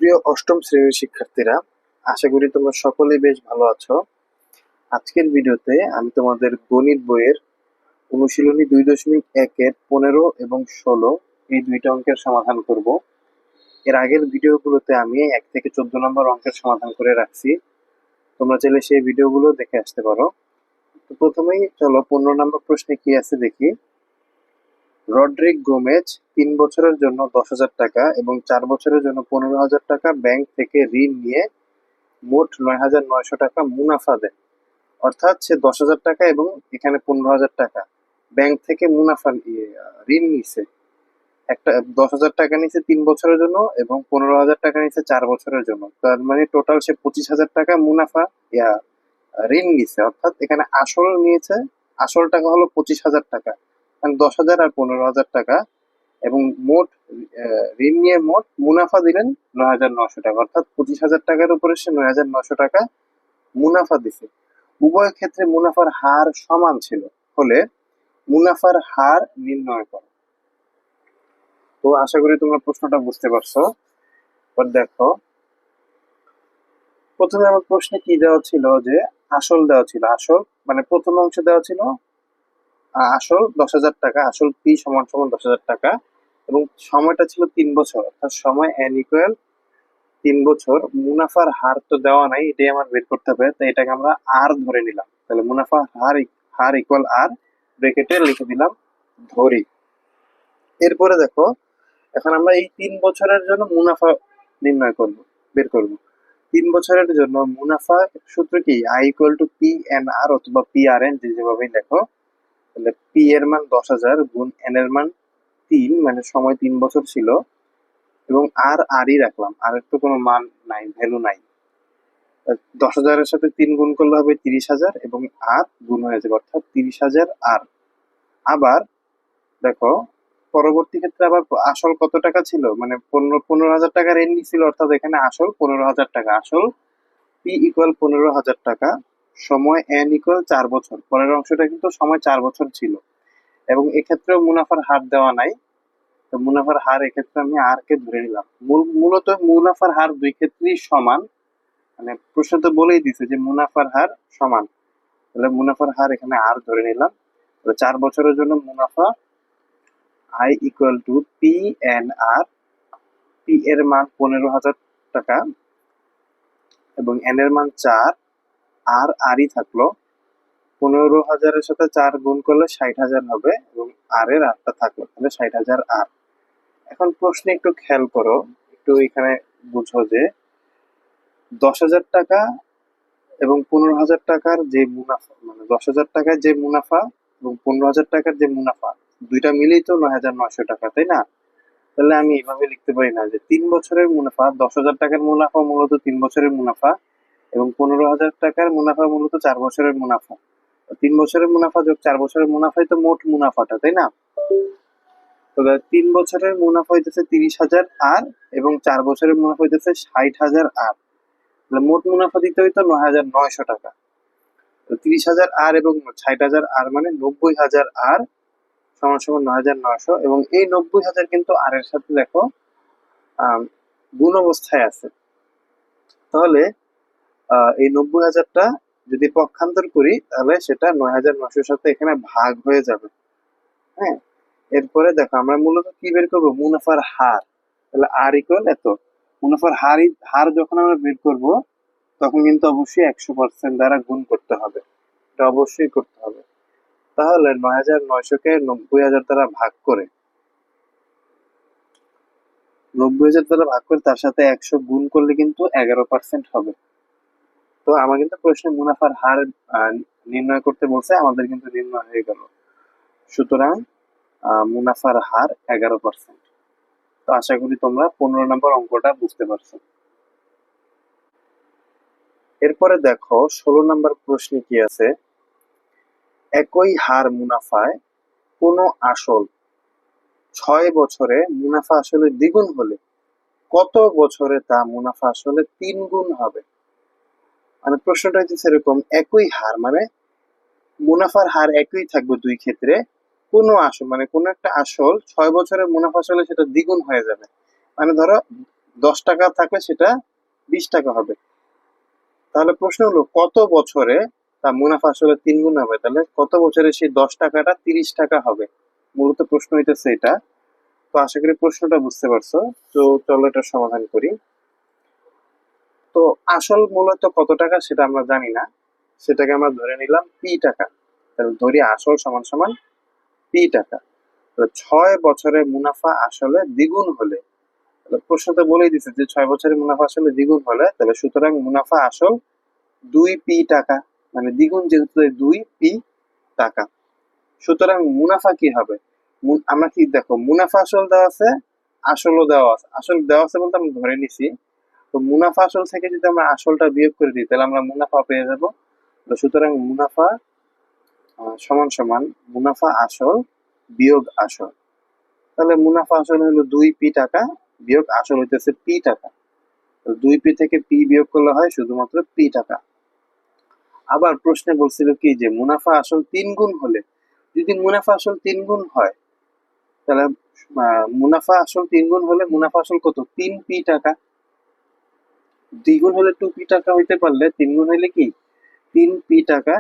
প্রিয় অষ্টম শ্রেণীর শিক্ষার্থীরা, আশা করি তোমরা সকলেই বেশ ভালো আছো। আজকের ভিডিওতে আমি তোমাদের গণিত বইয়ের অনুশীলনী 2.1-এর 15 এবং 16 এই দুইটা অঙ্কের সমাধান করব। এর আগের ভিডিওগুলোতে আমি 1 থেকে 14 নম্বর অঙ্কের সমাধান করে রাখছি, তোমরা চাইলে সেই ভিডিওগুলো দেখে আসতে পারো। তো প্রথমেই চলো 15 নম্বর প্রশ্নে কি আছে দেখি। রড্রিক গোমেজ 3 বছরের জন্য 10,000 টাকা এবং 4 বছরের জন্য 15,000 টাকা ব্যাংক থেকে ঋণ নিয়ে মোট 9,900 টাকা মুনাফা দেয়। অর্থাৎ সে 10,000 টাকা এবং এখানে 15,000 টাকা ব্যাংক থেকে মুনাফা ঋণ নিছে। একটা 10,000 টাকা নিছে 3 বছরের জন্য এবং 15,000 টাকা নিছে 4 বছরের জন্য। তার মানে টোটাল সে 25,000 টাকা মুনাফা ঋণ নিছে। অর্থাৎ এখানে আসল নিয়েছে, আসল টাকা হলো 25,000 টাকা, মানে 10,000 আর 15,000 টাকা, এবং মোট ঋণ নিয়ে মোট মুনাফা দিলেন 9,900 টাকা। অর্থাৎ 25,000 টাকার উপরে সে 9,900 টাকা মুনাফা দিছে। উভয় ক্ষেত্রে মুনাফার হার সমান ছিল হলে মুনাফার হার নির্ণয় করো। তো আশা করি তোমরা প্রশ্নটা বুঝতে পারছো। এবার দেখো, প্রথমে আমার প্রশ্নে কি দেওয়া ছিল, যে আসল দেওয়া ছিল, আসল মানে প্রথম অংশে দেওয়া ছিল আসল 10,000 টাকা, আসল পি সমান সমান 10,000 টাকা, এবং সময়টা ছিল 3 বছর, অর্থাৎ সময় এন ইকুয়াল 3 বছর। মুনাফার হার তো দেওয়া নাই, এটাই আমার বের করতে হবে, তাই এটাকে আমরা আর ধরে নিলাম। তাহলে মুনাফা হার ইকুয়াল আর, ব্র্যাকেটে লিখে দিলাম ধরি। এরপরে দেখো, এখন আমরা এই 3 বছরের জন্য মুনাফা নির্ণয় করব, বের করব। 3 বছরের জন্য মুনাফা সূত্র কি, I equal to P N R অথবা পি আর এন, যেভাবেই লেখো। তাহলে পি এর মান 10,000 গুণ এন এর মান 3, মানে সময় 3 বছর ছিল, এবং আর আরই রাখলাম, আর এর তো কোনো মান নাই, ভ্যালু নাই। 10,000 এর সাথে 3 গুণ করলে হবে 30,000 এবং আর গুণ হয়ে যাবে, অর্থাৎ 30,000 আর। আবার দেখো, পরবর্তী ক্ষেত্রে আবার আসল কত টাকা ছিল, মানে 15,000 টাকা ঋণ নিছিল, অর্থাৎ এখানে আসল 15,000 টাকা। আসল পি ইকুয়াল 15,000 টাকা, সময় এন ইকুয়াল 4 বছর। পরের অংশটা কিন্তু সময় 4 বছর ছিল, এবং এক্ষেত্রেও মুনাফার হার দেওয়া নাই। তো মুনাফার হার এক্ষেত্রে আমি আর কে ধরে নিলাম। মূলত মুনাফার হার দুই ক্ষেত্রেই সমান, মানে প্রশ্ন তো বলেই দিছে যে মুনাফার হার সমান। তাহলে মুনাফার হার এখানে আর ধরে নিলাম। 4 বছরের জন্য মুনাফা I equal to P N R, P এর মান 15,000 টাকা এবং এন এর মান 4, আর আরই থাকলো। 15,000 সাথে 4 গুণ করলে 60,000 হবে, এবং আর এর আরটা থাকলো, তাহলে 60,000 আর। এখন প্রশ্নে একটু খেয়াল করো, একটু এখানে বুঝো যে 10,000 টাকা এবং 15,000 টাকার যে মুনাফা, মানে 10,000 টাকার যে মুনাফা এবং 15,000 টাকার যে মুনাফা, দুইটা মিলেই তো 9,900 টাকা, তাই না? তাহলে আমি এইভাবে লিখতে পারি না যে 3 বছরের মুনাফা, 10,000 টাকার মুনাফা মূলত 3 বছরের মুনাফা, এবং 15,000 টাকার মুনাফা মূলত 4 বছরের মুনাফা। 3 বছরের মুনাফা যোগ 4 বছরের মুনাফাই তো মোট মুনাফাটা, তাই না? তো 3 বছরের মুনাফা হইতেছে 30,000 আর, এবং 4 বছরের মুনাফা হইতেছে 60,000 আর। তাহলে মোট মুনাফা দিতে হইতো 9,900 টাকা। তো 30,000 আর এবং 60,000 আর, মানে 90,000 আর সমান সমান 9,900, এবং এই 90,000 কিন্তু আর এর সাথে দেখো গুণ অবস্থায় আছে। তাহলে এই 90,000টা যদি পক্ষান্তর করি, তাহলে সেটা 9,900 সাথে এখানে ভাগ হয়ে যাবে। হ্যাঁ, এরপরে দেখো আমরা মূলত কি বের করবো, মুনাফার হার। তাহলে আর ইকুয়াল এত। মুনাফার হার যখন আমরা বের করব, তখন কিন্তু অবশ্যই 100% দ্বারা গুণ করতে হবে, এটা অবশ্যই করতে হবে। তাহলে 9,900-কে 90,000 দ্বারা ভাগ করে, 90,000 দ্বারা ভাগ করে তার সাথে 100 গুণ করলে কিন্তু 11% হবে। তো আমার কিন্তু প্রশ্নে মুনাফার হার নির্ণয় করতে বলছে, আমাদের কিন্তু নির্ণয় হয়ে গেল। সুতরাং মুনাফার হার 11%। তো আশা করি তোমরা 15 নম্বর অঙ্কটা বুঝতে পারছো। এরপরে দেখো 16 নম্বর প্রশ্নে কি আছে, একই হার মুনাফায় কোনো আসল 6 বছরে মুনাফা আসলে দ্বিগুণ হলে কত বছরে তা মুনাফা আসলে 3 গুণ হবে। মানে প্রশ্নটা হচ্ছে সেরকম, একই হার মানে মুনাফার হার একই থাকবে দুই ক্ষেত্রে, কোনো আসল মানে কোনো একটা আসল 6 বছরের মুনাফা আসলে সেটা দ্বিগুণ হয়ে যাবে। মানে ধরো 10 টাকা থাকলে সেটা 20 টাকা হবে। তাহলে প্রশ্ন হলো কত বছরে তার মুনাফা আসলে 3 গুণ হবে, তাহলে কত বছরে সেই 10 টাকাটা 30 টাকা হবে। মূলত প্রশ্ন হইতেছে এটা। তো আশা করি প্রশ্নটা বুঝতে পারছো। তো চলো এটা সমাধান করি। তো আসল মূলত কত টাকা সেটা আমরা জানি না, সেটাকে আমরা ধরে নিলাম পি টাকা। তাহলে ধরি আসল সমান সমান পি টাকা। তাহলে 6 বছরে মুনাফা আসলে দ্বিগুণ হলে, তাহলে প্রশ্নতে বলেই দিছে যে 6 বছরে মুনাফা আসলে দ্বিগুণ হলে, তাহলে সুতরাং মুনাফা আসল 2p টাকা, মানে দ্বিগুণ যেহেতু 2p টাকা। সুতরাং মুনাফা কি হবে? আমরা কি দেখো, মুনাফা আসল দেওয়া আছে, আসলও দেওয়া আছে। আসল দেওয়া আছে বলতে আমরা ধরে নিছি। তো মুনাফা আসল থেকে যদি আমরা আসলটা বিয়োগ করে দিই তাহলে আমরা মুনাফা পেয়ে যাব। তো সুতরাং মুনাফা সমান সমান মুনাফা আসল বিয়োগ আসল। তাহলে মুনাফা আসল হলো 2p টাকা, বিয়োগ আসল হইতেছে p টাকা। 2p থেকে p বিয়োগ করলে হয় শুধুমাত্র p টাকা। আবার প্রশ্নে বলছিল কি যে মুনাফা আসল 3 গুণ হলে, যদি মুনাফা আসল 3 গুণ হয় তাহলে মুনাফা আসল 3 গুণ হলে মুনাফা আসল কত? 3p টাকা। 2 গুণ হলে 2p টাকা হইতে পারলে 3 গুণ হইলে কি 3p টাকা।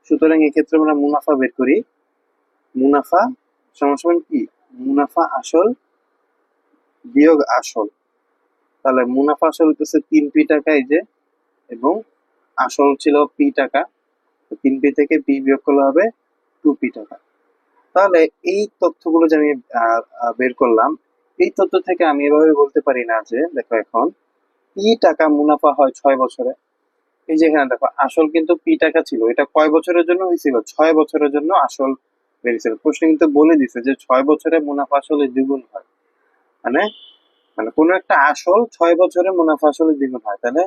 সুতরাং এক্ষেত্রে আমরা মুনাফা বের করি। মুনাফা সমান সমান কি? মুনাফা আসল বিয়োগ আসল। তাহলে মুনাফা আসল হচ্ছে 3p টাকা এই যে, এবং আসল ছিল p টাকা। 3p থেকে p বিয়োগ করলে হবে 2p টাকা। তাহলে এই তথ্যগুলো যে আমি বের করলাম, এই তথ্য থেকে আমি এভাবে বলতে পারি না যে দেখো এখন p টাকা মুনাফা হয় 6 বছরে। এই যে এখানে দেখো আসল কিন্তু p টাকা ছিল, এটা কয় বছরের জন্য হয়েছিল? 6 বছরের জন্য আসল বেরিয়েছিল। প্রশ্ন কিন্তু বলে দিছে যে 6 বছরে মুনাফা আসলে দ্বিগুণ হয়। মানে মানে কোন একটা আসল 6 বছরে মুনাফা আসলে দ্বিগুণ হয়, তাহলে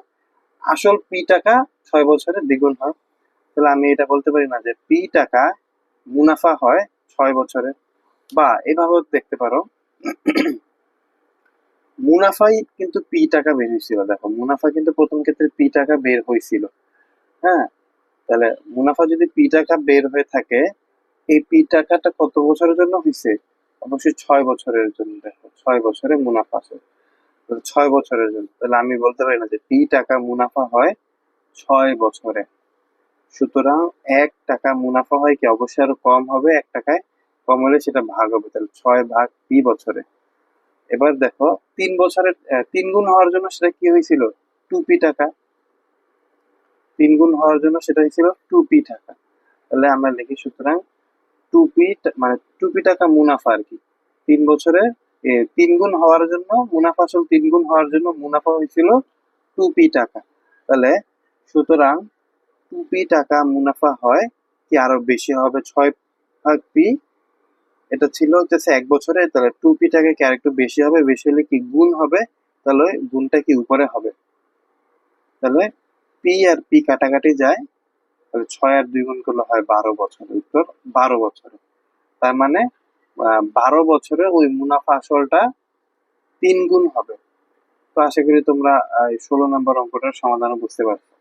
আসল p টাকা 6 বছরে দ্বিগুণ হয়। তাহলে আমি এটা বলতে পারি না যে p টাকা মুনাফা হয় 6 বছরে। বা এভাবেও দেখতে পারো, মুনাফাই কিন্তু p টাকা বের হয়েছিল। দেখো মুনাফা কিন্তু প্রথম ক্ষেত্রে p টাকা বের হয়েছিল। হ্যাঁ, তাহলে মুনাফা যদি p টাকা বের হয়ে থাকে, এই p টাকাটা কত বছরের জন্য হয়েছে? অবশ্যই 6 বছরের জন্য। দেখো 6 বছরে মুনাফা আছে, 6 বছরের জন্য। তাহলে আমি বলতে পারি না যে p টাকা মুনাফা হয় 6 বছরে। সুতরাং 1 টাকা মুনাফা হয় কি? অবশ্যই আরো কম হবে, 1 টাকায় কম হলে সেটা ভাগ হবে। তাহলে 6 ভাগ p বছরে। এবার দেখো 3 বছরের 3 গুণ হওয়ার জন্য সেটা কি হয়েছিল? 2p টাকা। 3 গুণ হওয়ার জন্য সেটা হয়েছিল 2p টাকা। তাহলে আমরা লিখি সুতরাং 2p, মানে 2p টাকা মুনাফা আর কি। 3 বছরে 3 গুণ হওয়ার জন্য মুনাফা আসল 3 গুণ হওয়ার জন্য মুনাফা হয়েছিল 2p টাকা। তাহলে সুতরাং 2p টাকা মুনাফা হয় কি আরো বেশি হবে, 6 ভাগ p। এটা ছিল হচ্ছে 1 বছরে, তাহলে 2p টাকা কি আরেকটু বেশি হবে, বেশি হলে কি গুণ হবে, তাহলে গুণটা কি উপরে হবে। তাহলে p আর p কাটাকাটি যায়, তাহলে 6 আর 2 গুণ করলে হয় 12 বছর। উত্তর 12 বছরে। তার মানে 12 বছরে ওই মুনাফা আসলটা 3 গুণ হবে। তো আশা করি তোমরা 16 নম্বর অঙ্কটার সমাধান বুঝতে পারছো।